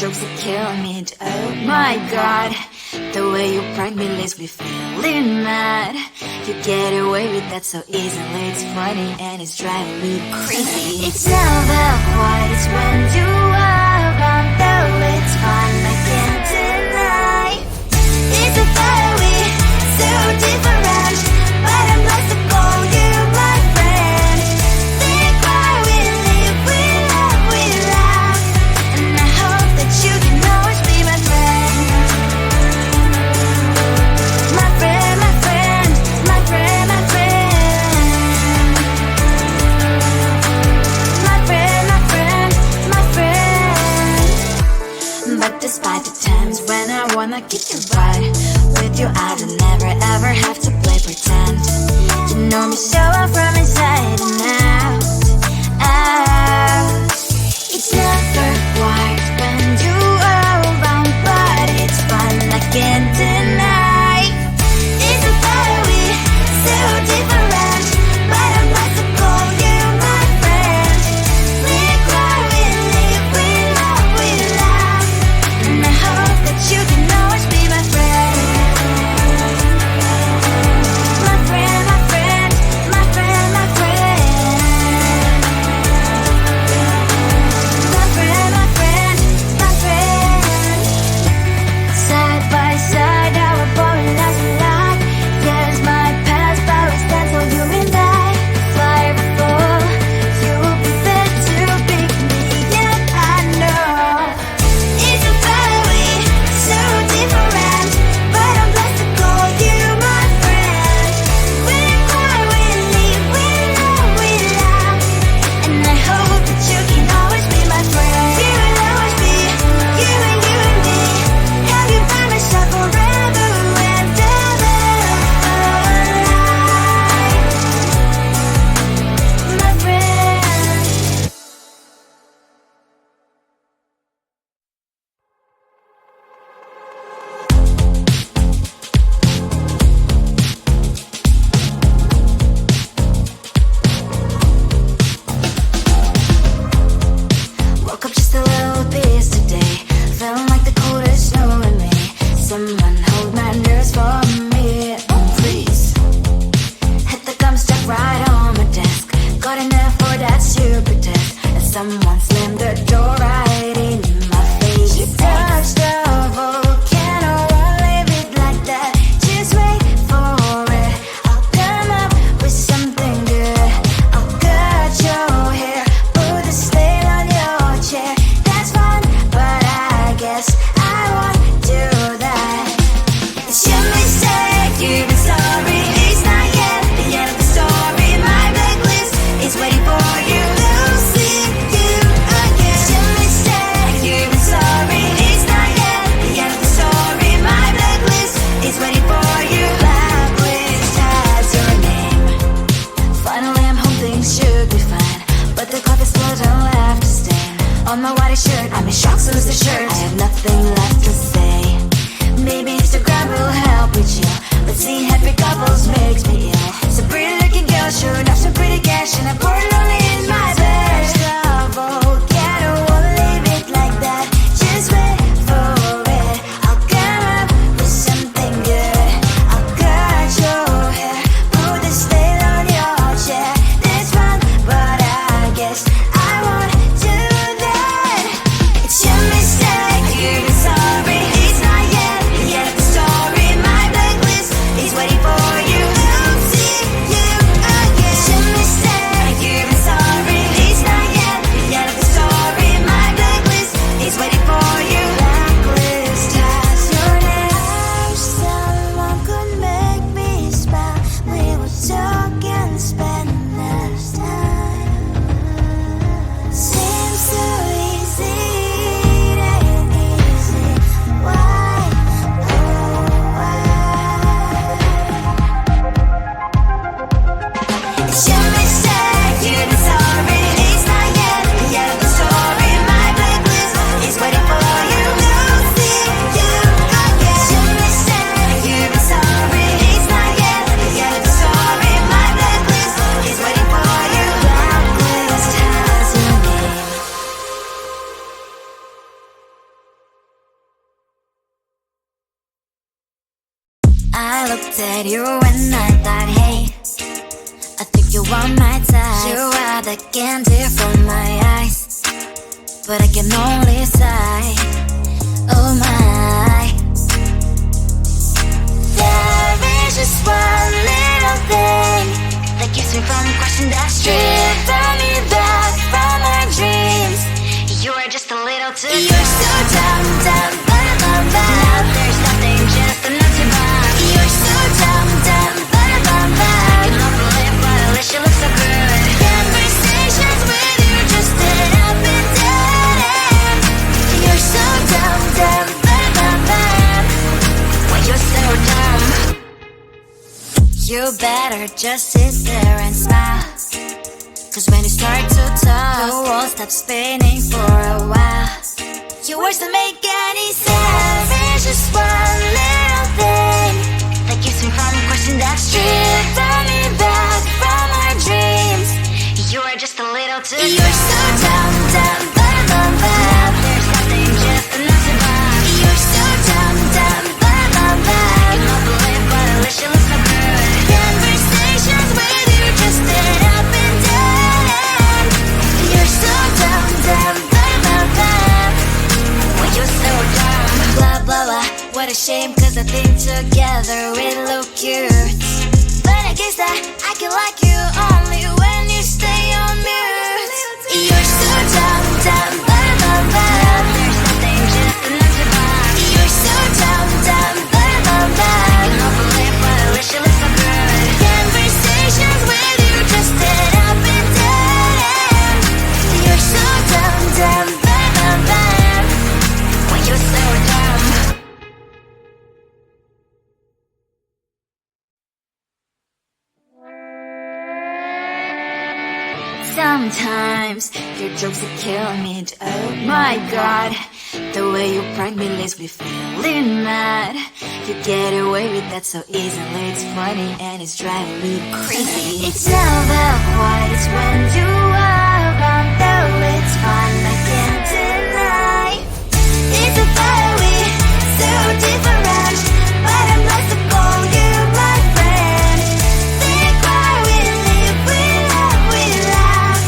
jokes are killing me. Oh my god, the way you prank me leaves me feeling mad. You get away with that so easily. It's funny and it's driving me crazy. It's never quiet, it's when you are around. Though it's fun, I can't deny. It's a fire we so different, but I'm lost to call you my friend. Think why we live, we love, we laugh, and I hope that you can always be my friend. My friend, my friend, my friend, my friend. My friend, my friend, my friend. But despite the times when I wanna kick your butt, with you I don't never ever have to play pretend. You know me so well from inside and out, out. It's never quiet when you are around, but it's fun, I can't deny. It's a fire we so different, but I'm lost to call you my friend. We cry, we live, we love, we laugh, and I hope that you can always be my friend. My friend, my friend, my friend, my friend. My friend, my friend, looked at you and I thought, hey, I think you are my type. You are the candy from my eyes, but I can only sigh, oh my. There is just one little thing that keeps me from crossing that street, turn me back from my dreams. You are just a little too good. You're so dumb, dumb, bum, bum, bum. Now there's nothing, just enough to buy. You're so dumb, dumb, bum, bum, bum. You don't believe, but at least you look so good. Conversations with you just end up in dead end. You're so dumb, dumb, bum, bum, bum. Why you're so dumb? You better just sit there and smile, 'cause when you start to talk, the world stops spinning for a while. Your words don't make any sense. There's just one little thing that keeps me from crossing that street, turn me back from our dreams. You are just a little too good. You're so dumb, dumb, bum, bum, bum. There's nothing, just enough to buy. You're so dumb, dumb, bum, bum, bum. You don't believe, but at least you look so good. Conversations with you just end up in dead end. You're so dumb, dumb, bum, bum, bum. Why you're so dumb? Blah, blah, blah. What a shame, 'cause I think together we look cute. But I guess that I can like you only when you stay on mute. You're so dumb, dumb, bum, bum, bum. There's nothing, just enough to buy. You're so dumb, dumb, bum, bum, bum. You don't believe, but at least you look so good. Conversations with you just end up in dead end. You're so dumb, dumb, bum, bum, bum. Why you're so dumb? Sometimes your jokes are killing me. Oh my god, the way you prank me leaves me feeling mad. You get away with that so easily. It's funny and it's driving me crazy. It's never quite, it's when you are around, though it's fun, I can't deny. It's a fire we so different, but I must have called you my friend. Think why we live, we love, we laugh,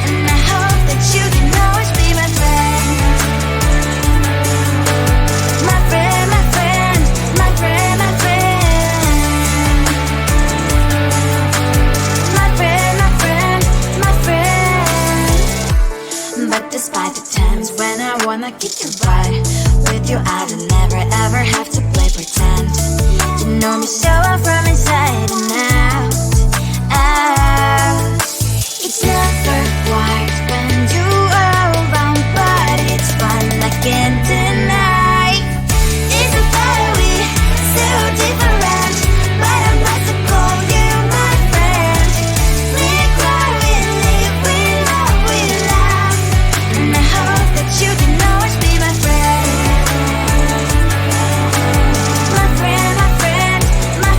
and I hope that you can always be my friend. My friend, my friend, my friend, my friend. My friend, my friend, my friend. But despite the times when I wanna kick your butt, with you I don't never ever have to play pretend. You know me so well from inside and out, out. It's never quite when you are around, but it's fun, I can't deny. It's a fire we so different, but I must have called you my friend. We cry, we live, we love, we laugh, and I hope that you can always be my friend. My friend, my friend, my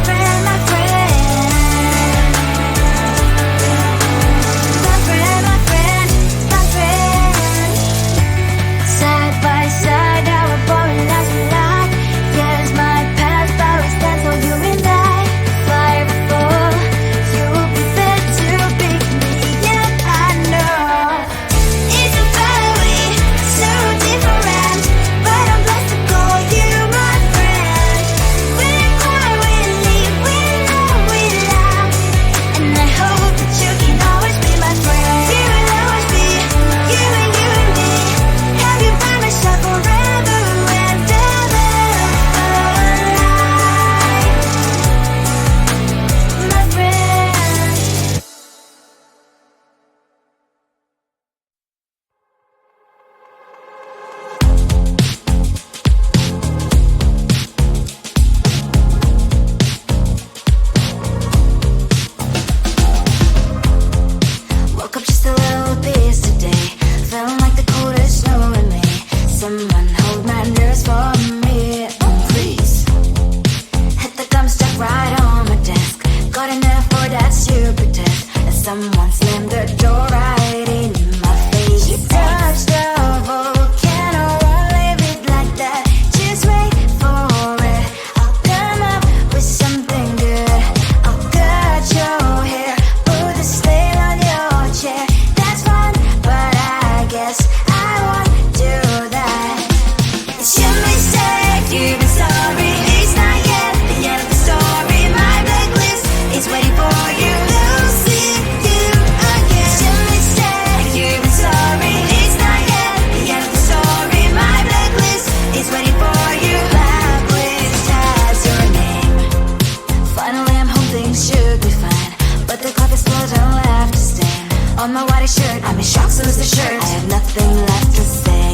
your mistake, you've been sorry. It's not yet the end of the story. My blacklist is waiting for you. I'll see you again. It's your mistake, you've been sorry. It's not yet the end of the story. My blacklist is waiting for you. Blacklist has your name. Finally I'm home, things should be fine, but the coffee still don't left to stain on my white shirt. I'm in shock, so is the shirt. I have nothing left to say.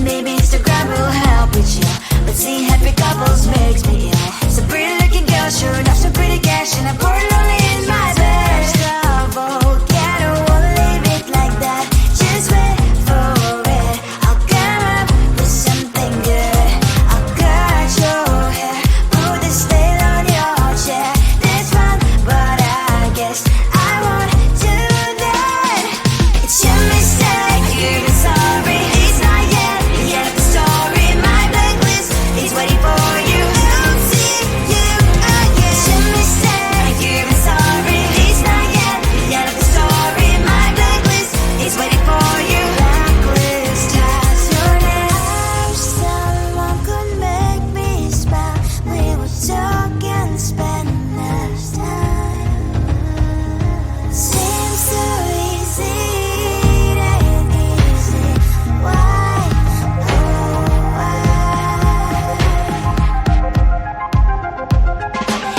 Maybe Instagram will help me chill, but seeing happy couples makes me ill. So pretty looking girl, sure enough, so pretty cash, and I'm bored lonely in my bed. Trouble, yeah, I don't wanna leave it like that. Just wait for it. I'll come up with something good. I'll cut your hair, put the stain on your chair. That's fun, but I guess I won't do that. It's your mistake, you've been sorry. It's not yet the end of the story. My blacklist is waiting for you. I'll see you again. It's your mistake, you've been sorry. It's not yet the end of the story. My blacklist is waiting for you. Blacklist has your name. I wish someone could make me smile. We would talk and spend less time. Seems so easy, it ain't easy. Why, oh why?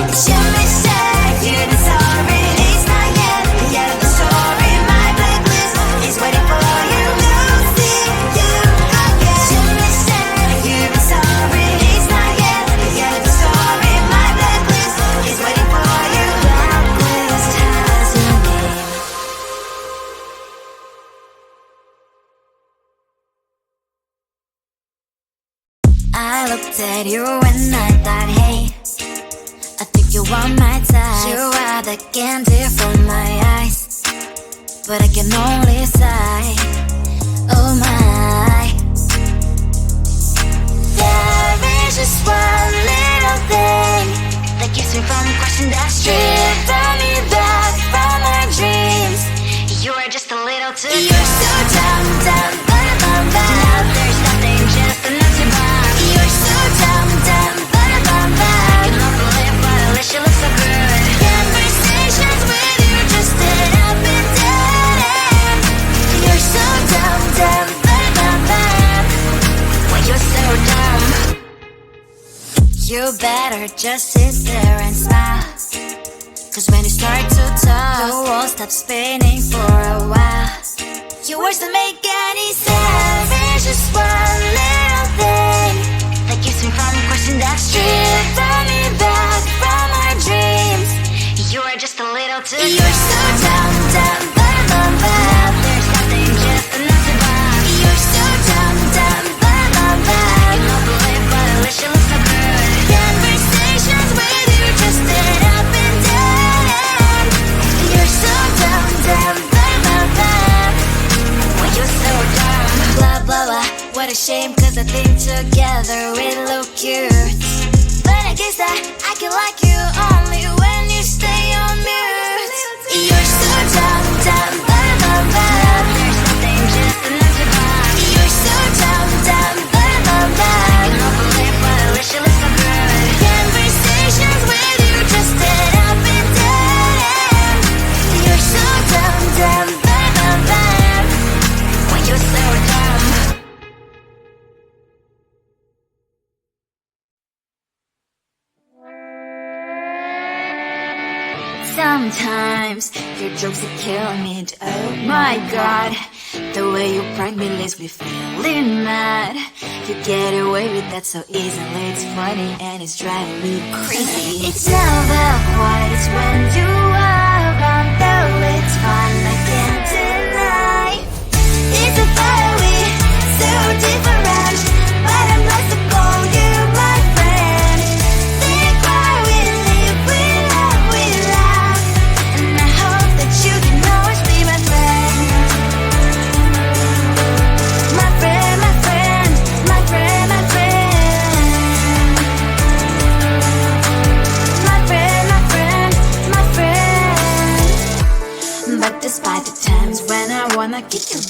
It's your mistake, you've been sorry. It's not yet the end of the story. My blacklist is waiting for you. I'll see you again. It's your mistake, you've been sorry. It's not yet the end of the story. My blacklist is waiting for you. Blacklist has your name. I looked at you and I thought, hey, I think you want my type. You are the candy from my eyes, but I can only sigh. Oh my. There is just one little thing that keeps me from crossing that street. Drive me back from my dreams. You are just a little too good. You're so dumb, dumb, bum, now there's nothing, just enough to buy. You're so dumb, dumb, bum, you don't believe, but at least you look so good. Conversations with you just end up in dead end. You're so dumb, dumb, bum, why you're so dumb. You better just sit there and smile, cause when you start to talk, the world stops spinning for a while. Your words don't make any sense. There's just one little thing that keeps me from crossing that street. Turn me back from our dreams. You are just a little too good. You're so dumb, dumb, bum, now there's nothing, just enough to buy. You're so dumb, dumb, you don't believe, but at least you look so good. Conversations with you just end up in dead end. You're so dumb, dumb, why you're so dumb. Blah, blah, blah, what a shame, cause I think together we look cute. But I guess that I can like you only when you stay on mute. You're so dumb, dumb, there's nothing, just enough to buy. You're so dumb, dumb, you don't believe, but at least you look so good. Conversations with you just end up in dead end. You're so dumb, dumb, why you're so dumb. Sometimes your jokes are killing me. Oh my god, the way you prank me leaves me feeling mad. You get away with that so easily. It's funny and it's driving me crazy. It's never quiet, it's when you are around. Though it's fun, I can't deny. It's a fire we so different, but I'm blessed to call you my friend. Think why we live, we love, and I hope that you can always be my friend. My friend, my friend, my friend, my friend. My friend, my friend, my friend. But despite the times when I wanna kick your